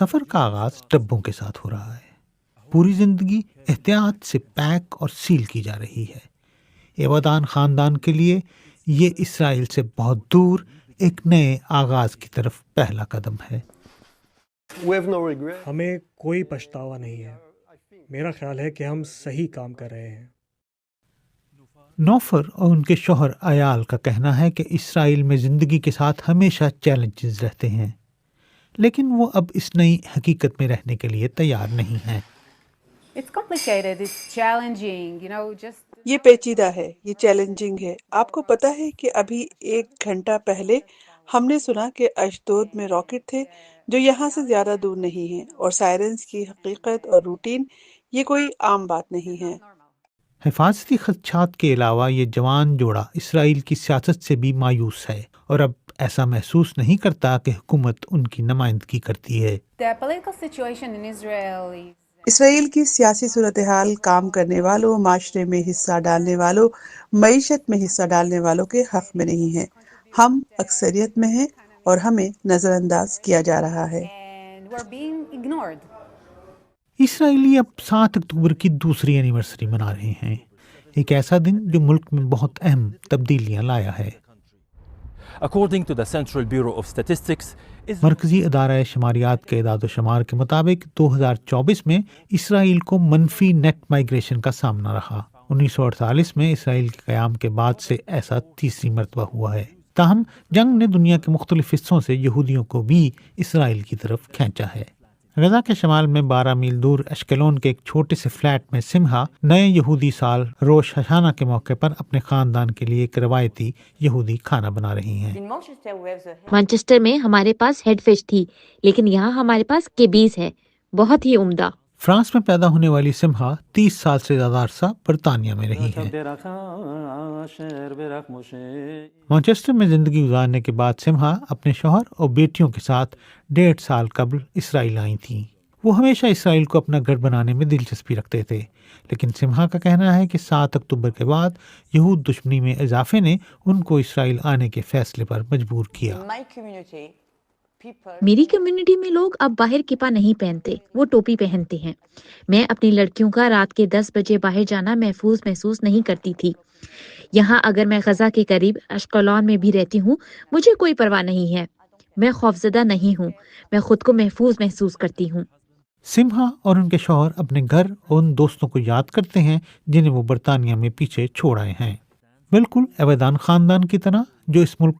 سفر کا آغاز ڈبوں کے ساتھ ہو رہا ہے۔ پوری زندگی احتیاط سے پیک اور سیل کی جا رہی ہے۔ ایودان خاندان کے لیے یہ اسرائیل سے بہت دور ایک نئے آغاز کی طرف پہلا قدم ہے۔ ہمیں کوئی پچھتاوا نہیں ہے۔ میرا خیال ہے کہ ہم صحیح کام کر رہے ہیں۔ نوفر اور ان کے شوہر ایال کا کہنا ہے کہ اسرائیل میں زندگی کے ساتھ ہمیشہ چیلنجز رہتے ہیں، لیکن وہ اب اس نئی حقیقت میں رہنے کے لیے تیار نہیں ہیں۔ یہ پیچیدہ ہے، یہ چیلنجنگ ہے۔ آپ کو پتہ ہے کہ ابھی 1 گھنٹہ پہلے ہم نے سنا کہ اشدود میں راکٹ تھے جو یہاں سے زیادہ دور نہیں ہیں، اور سائرنز کی حقیقت اور روٹین یہ کوئی عام بات نہیں ہے۔ حفاظتی خدشات کے علاوہ یہ جوان جوڑا اسرائیل کی سیاست سے بھی مایوس ہے اور اب ایسا محسوس نہیں کرتا کہ حکومت ان کی نمائندگی کرتی ہے۔ اسرائیل کی سیاسی صورتحال کام کرنے والوں، معاشرے میں حصہ ڈالنے والوں، معیشت میں حصہ ڈالنے والوں کے حق میں نہیں ہے۔ ہم اکثریت میں ہیں اور ہمیں نظر انداز کیا جا رہا ہے۔ اسرائیلی اب 7 اکتوبر کی دوسری اینیورسری منا رہے ہیں، ایک ایسا دن جو ملک میں بہت اہم تبدیلیاں لایا ہے۔ According to the Central Bureau of Statistics, مرکزی ادارہ شماریات کے اعداد و شمار کے مطابق 2024 میں اسرائیل کو منفی نیٹ مائیگریشن کا سامنا رہا۔ 1948 میں اسرائیل کے قیام کے بعد سے ایسا تیسری مرتبہ ہوا ہے۔ تاہم جنگ نے دنیا کے مختلف حصوں سے یہودیوں کو بھی اسرائیل کی طرف کھینچا ہے۔ غزہ کے شمال میں 12 میل دور اشکلون کے ایک چھوٹے سے فلیٹ میں سمہا نئے یہودی سال روش ہشانہ کے موقع پر اپنے خاندان کے لیے ایک روایتی یہودی کھانا بنا رہی ہیں۔ مانچسٹر میں ہمارے پاس ہیڈ فش تھی، لیکن یہاں ہمارے پاس کیبیز ہے، بہت ہی عمدہ۔ فرانس میں پیدا ہونے والی سمہا 30 سال سے زیادہ عرصہ برطانیہ میں رہی ہے۔ مانچسٹر میں زندگی گزارنے کے بعد سمہا اپنے شوہر اور بیٹیوں کے ساتھ 1.5 سال قبل اسرائیل آئی تھیں۔ وہ ہمیشہ اسرائیل کو اپنا گھر بنانے میں دلچسپی رکھتے تھے، لیکن سمہا کا کہنا ہے کہ 7 اکتوبر کے بعد یہود دشمنی میں اضافے نے ان کو اسرائیل آنے کے فیصلے پر مجبور کیا۔ میری کمیونٹی میں لوگ اب باہر کپا نہیں پہنتے، وہ ٹوپی پہنتے ہیں۔ میں اپنی لڑکیوں کا رات کے 10 بجے باہر جانا محفوظ محسوس نہیں کرتی تھی۔ یہاں اگر میں غزہ کے قریب اشکلون میں بھی رہتی ہوں، مجھے کوئی پرواہ نہیں ہے۔ میں خوفزدہ نہیں ہوں، میں خود کو محفوظ محسوس کرتی ہوں۔ سمہا اور ان کے شوہر اپنے گھر اور ان دوستوں کو یاد کرتے ہیں جنہیں وہ برطانیہ میں پیچھے چھوڑ آئے ہیں، بالکل ایودان خاندان کی طرح جو اس ملک